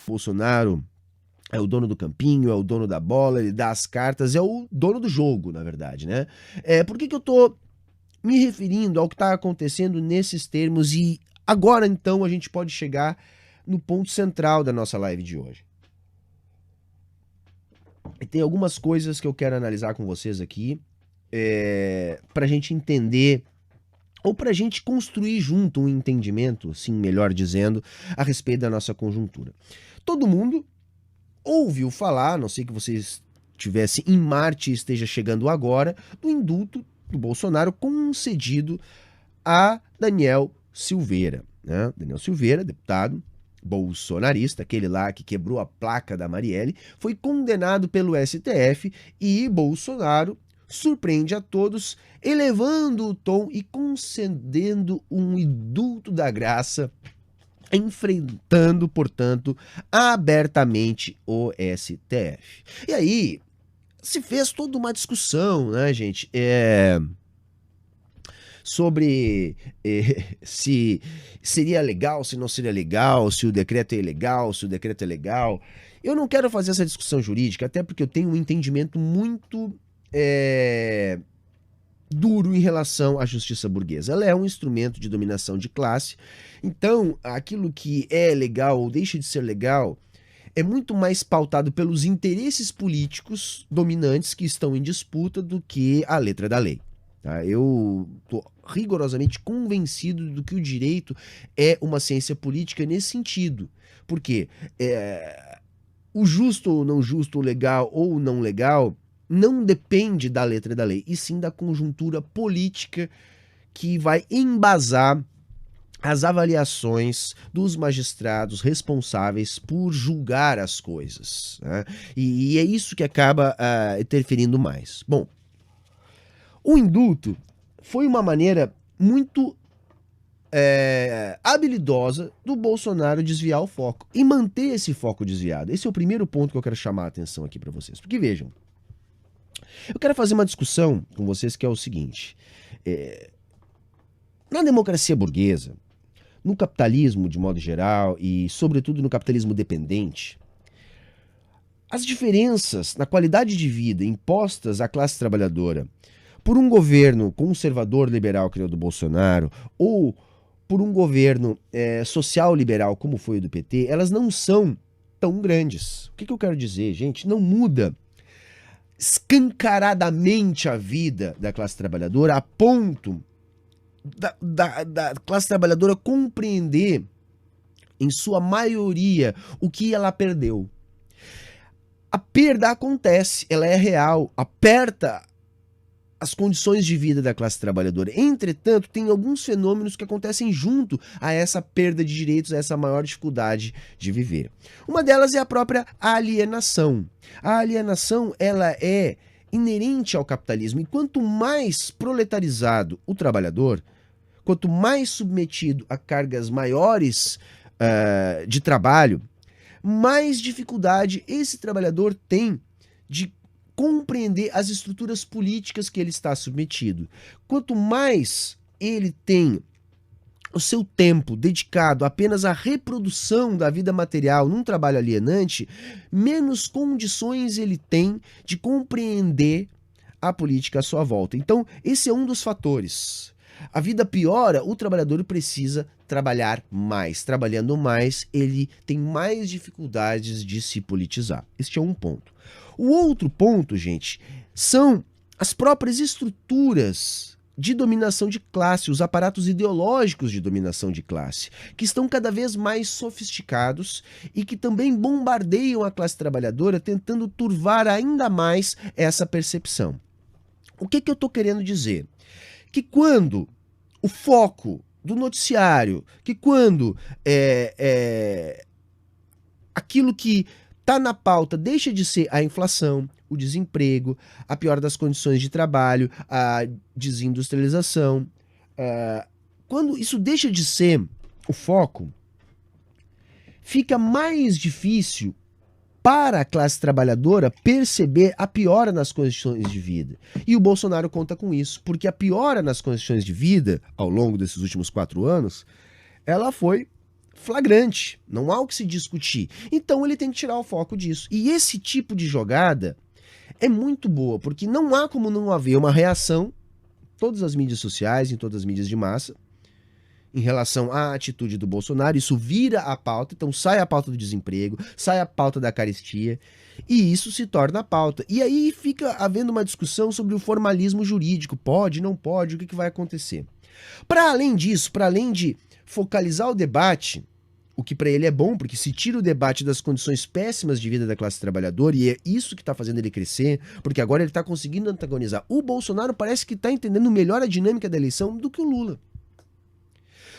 Bolsonaro é o dono do campinho, é o dono da bola, ele dá as cartas, é o dono do jogo, na verdade, né? Por que eu tô me referindo ao que está acontecendo nesses termos e agora então a gente pode chegar no ponto central da nossa live de hoje. E tem algumas coisas que eu quero analisar com vocês aqui para a gente entender ou para a gente construir junto um entendimento, assim, melhor dizendo, a respeito da nossa conjuntura. Todo mundo ouviu falar, a não sei que você estivesse em Marte e esteja chegando agora, do indulto do Bolsonaro concedido a Daniel Silveira, né? Daniel Silveira, deputado bolsonarista, aquele lá que quebrou a placa da Marielle, foi condenado pelo STF e Bolsonaro surpreende a todos, elevando o tom e concedendo um indulto da graça, enfrentando, portanto, abertamente o STF. E aí, se fez toda uma discussão, né, gente? Sobre se seria legal, se não seria legal, se o decreto é ilegal, se o decreto é legal. Eu não quero fazer essa discussão jurídica, até porque eu tenho um entendimento muito duro em relação à justiça burguesa. Ela é um instrumento de dominação de classe, então aquilo que é legal ou deixa de ser legal é muito mais pautado pelos interesses políticos dominantes que estão em disputa do que a letra da lei. Tá? Eu estou rigorosamente convencido do que o direito é uma ciência política nesse sentido. Porque o justo ou não justo, o legal ou não legal, não depende da letra da lei, e sim da conjuntura política que vai embasar as avaliações dos magistrados responsáveis por julgar as coisas, né? E é isso que acaba interferindo mais. Bom, o indulto foi uma maneira muito habilidosa do Bolsonaro desviar o foco e manter esse foco desviado. Esse é o primeiro ponto que eu quero chamar a atenção aqui para vocês. Porque vejam, eu quero fazer uma discussão com vocês que é o seguinte. Na democracia burguesa, no capitalismo de modo geral e sobretudo no capitalismo dependente, as diferenças na qualidade de vida impostas à classe trabalhadora por um governo conservador liberal que é o do Bolsonaro ou por um governo social liberal como foi o do PT, elas não são tão grandes. O que eu quero dizer, gente? Não muda escancaradamente a vida da classe trabalhadora a ponto da classe trabalhadora compreender, em sua maioria, o que ela perdeu. A perda acontece, ela é real, aperta as condições de vida da classe trabalhadora. Entretanto, tem alguns fenômenos que acontecem junto a essa perda de direitos, a essa maior dificuldade de viver. Uma delas é a própria alienação. A alienação, ela é inerente ao capitalismo, e quanto mais proletarizado o trabalhador, quanto mais submetido a cargas maiores de trabalho, mais dificuldade esse trabalhador tem de compreender as estruturas políticas que ele está submetido. Quanto mais ele tem o seu tempo dedicado apenas à reprodução da vida material num trabalho alienante, menos condições ele tem de compreender a política à sua volta. Então, esse é um dos fatores. A vida piora, o trabalhador precisa trabalhar mais. Trabalhando mais, ele tem mais dificuldades de se politizar. Este é um ponto. O outro ponto, gente, são as próprias estruturas de dominação de classe, os aparatos ideológicos de dominação de classe, que estão cada vez mais sofisticados e que também bombardeiam a classe trabalhadora, tentando turvar ainda mais essa percepção. O que eu estou querendo dizer? Que quando o foco do noticiário, que quando aquilo que está na pauta deixa de ser a inflação, o desemprego, a piora das condições de trabalho, a desindustrialização, quando isso deixa de ser o foco, fica mais difícil para a classe trabalhadora perceber a piora nas condições de vida. E o Bolsonaro conta com isso, porque a piora nas condições de vida, ao longo desses últimos 4 anos, ela foi flagrante, não há o que se discutir. Então ele tem que tirar o foco disso. E esse tipo de jogada é muito boa, porque não há como não haver uma reação em todas as mídias sociais, em todas as mídias de massa, em relação à atitude do Bolsonaro. Isso vira a pauta, então sai a pauta do desemprego, sai a pauta da carestia, e isso se torna a pauta. E aí fica havendo uma discussão sobre o formalismo jurídico, pode, não pode, o que vai acontecer. Para além disso, para além de focalizar o debate, o que para ele é bom, porque se tira o debate das condições péssimas de vida da classe trabalhadora, e é isso que está fazendo ele crescer, porque agora ele está conseguindo antagonizar. O Bolsonaro parece que está entendendo melhor a dinâmica da eleição do que o Lula.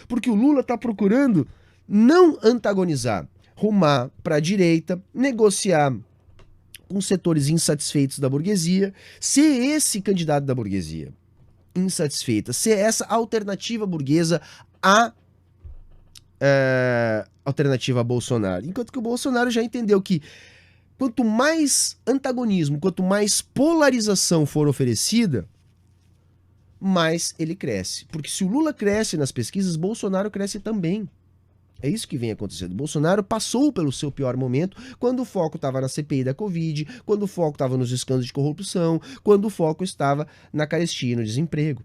Porque o Lula está procurando não antagonizar, rumar para a direita, negociar com setores insatisfeitos da burguesia, ser esse candidato da burguesia insatisfeita, ser essa alternativa burguesa à alternativa a Bolsonaro. Enquanto que o Bolsonaro já entendeu que quanto mais antagonismo, quanto mais polarização for oferecida, mais ele cresce. Porque se o Lula cresce nas pesquisas, Bolsonaro cresce também. É isso que vem acontecendo. Bolsonaro passou pelo seu pior momento quando o foco estava na CPI da Covid, quando o foco estava nos escândalos de corrupção, quando o foco estava na carestia e no desemprego.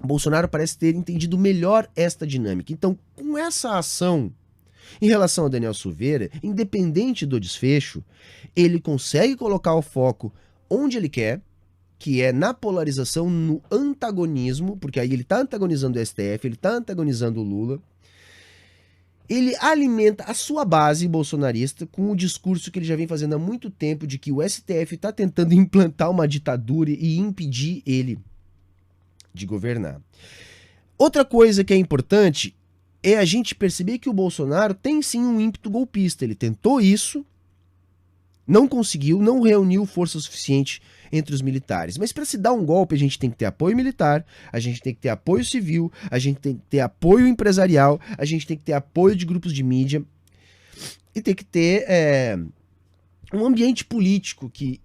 Bolsonaro parece ter entendido melhor esta dinâmica. Então, com essa ação em relação a Daniel Silveira, independente do desfecho, ele consegue colocar o foco onde ele quer, que é na polarização, no antagonismo, porque aí ele está antagonizando o STF, ele está antagonizando o Lula. Ele alimenta a sua base bolsonarista com o discurso que ele já vem fazendo há muito tempo de que o STF está tentando implantar uma ditadura e impedir ele de governar. Outra coisa que é importante é a gente perceber que o Bolsonaro tem sim um ímpeto golpista. Ele tentou isso, não conseguiu, não reuniu força suficiente entre os militares. Mas para se dar um golpe, a gente tem que ter apoio militar, a gente tem que ter apoio civil, a gente tem que ter apoio empresarial, a gente tem que ter apoio de grupos de mídia e tem que ter um ambiente político que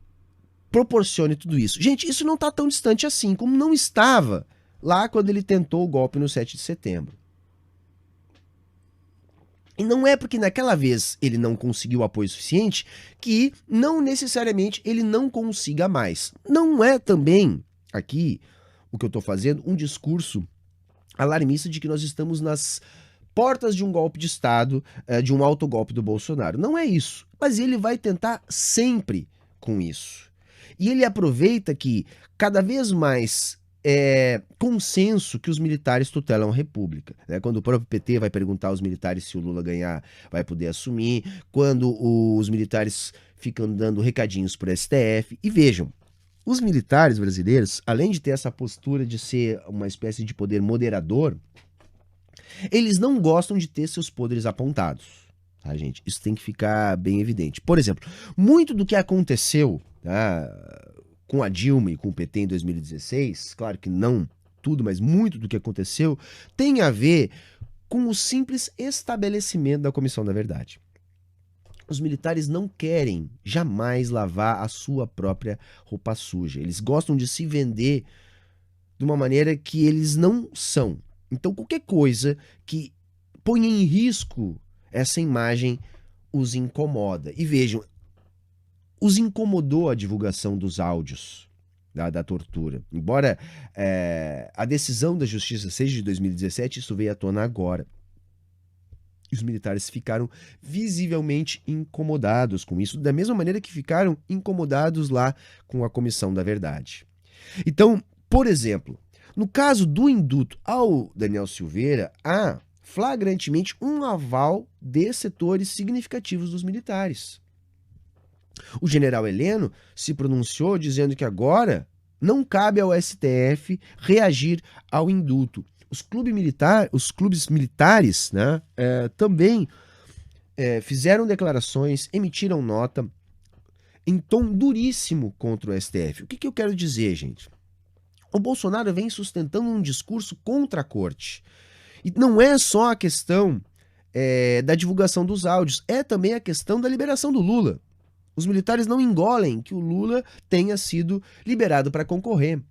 proporcione tudo isso. Gente, isso não está tão distante assim, como não estava lá quando ele tentou o golpe no 7 de setembro. E não é porque naquela vez ele não conseguiu apoio suficiente que não necessariamente ele não consiga mais. Não é também aqui o que eu estou fazendo um discurso alarmista de que nós estamos nas portas de um golpe de Estado, de um autogolpe do Bolsonaro. Não é isso. Mas ele vai tentar sempre com isso. E ele aproveita que cada vez mais consenso que os militares tutelam a República. Né? Quando o próprio PT vai perguntar aos militares se o Lula ganhar, vai poder assumir. Quando os militares ficam dando recadinhos para o STF. E vejam, os militares brasileiros, além de ter essa postura de ser uma espécie de poder moderador, eles não gostam de ter seus poderes apontados. Tá, gente? Isso tem que ficar bem evidente. Por exemplo, muito do que aconteceu, tá, com a Dilma e com o PT em 2016, claro que não tudo, mas muito do que aconteceu, tem a ver com o simples estabelecimento da Comissão da Verdade. Os militares não querem jamais lavar a sua própria roupa suja. Eles gostam de se vender de uma maneira que eles não são. Então, qualquer coisa que ponha em risco essa imagem os incomoda. E vejam, os incomodou a divulgação dos áudios da tortura. Embora a decisão da justiça seja de 2017, isso veio à tona agora. E os militares ficaram visivelmente incomodados com isso, da mesma maneira que ficaram incomodados lá com a Comissão da Verdade. Então, por exemplo, no caso do induto ao Daniel Silveira, há flagrantemente um aval de setores significativos dos militares. O general Heleno se pronunciou dizendo que agora não cabe ao STF reagir ao indulto. Os clubes militares, né, também fizeram declarações, emitiram nota em tom duríssimo contra o STF. O que eu quero dizer, gente? O Bolsonaro vem sustentando um discurso contra a corte. E não é só a questão da divulgação dos áudios, é também a questão da liberação do Lula. Os militares não engolem que o Lula tenha sido liberado para concorrer.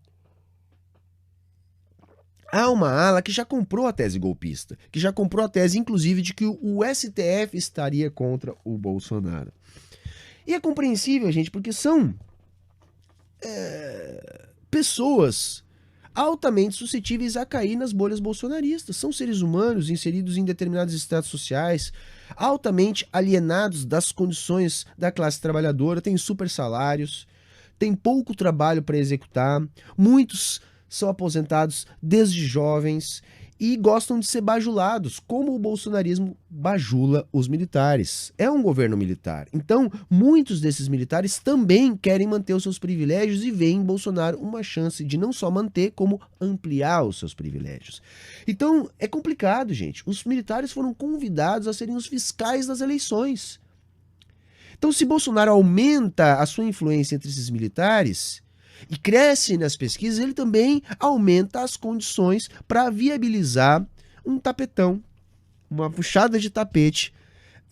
há uma ala que já comprou a tese golpista, que já comprou a tese, inclusive, de que o STF estaria contra o Bolsonaro. E é compreensível, gente, porque são pessoas altamente suscetíveis a cair nas bolhas bolsonaristas. São seres humanos inseridos em determinados estratos sociais, altamente alienados das condições da classe trabalhadora, têm super salários, têm pouco trabalho para executar, muitos são aposentados desde jovens e gostam de ser bajulados, como o bolsonarismo bajula os militares. É um governo militar. Então, muitos desses militares também querem manter os seus privilégios e veem em Bolsonaro uma chance de não só manter, como ampliar os seus privilégios. Então, é complicado, gente. Os militares foram convidados a serem os fiscais das eleições. Então, se Bolsonaro aumenta a sua influência entre esses militares e cresce nas pesquisas, ele também aumenta as condições para viabilizar um tapetão, uma puxada de tapete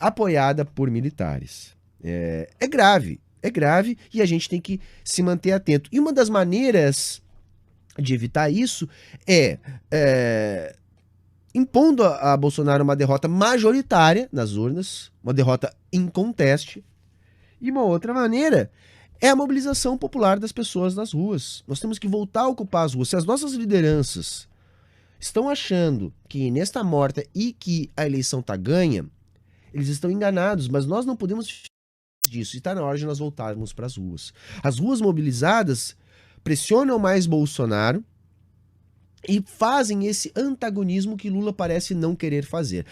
apoiada por militares. É grave e a gente tem que se manter atento. E uma das maneiras de evitar isso é impondo a Bolsonaro uma derrota majoritária nas urnas, uma derrota inconteste. E uma outra maneira é a mobilização popular das pessoas nas ruas. Nós temos que voltar a ocupar as ruas. Se as nossas lideranças estão achando que nesta morta e que a eleição está ganha, eles estão enganados, mas nós não podemos disso. E está na hora de nós voltarmos para as ruas. As ruas mobilizadas pressionam mais Bolsonaro e fazem esse antagonismo que Lula parece não querer fazer.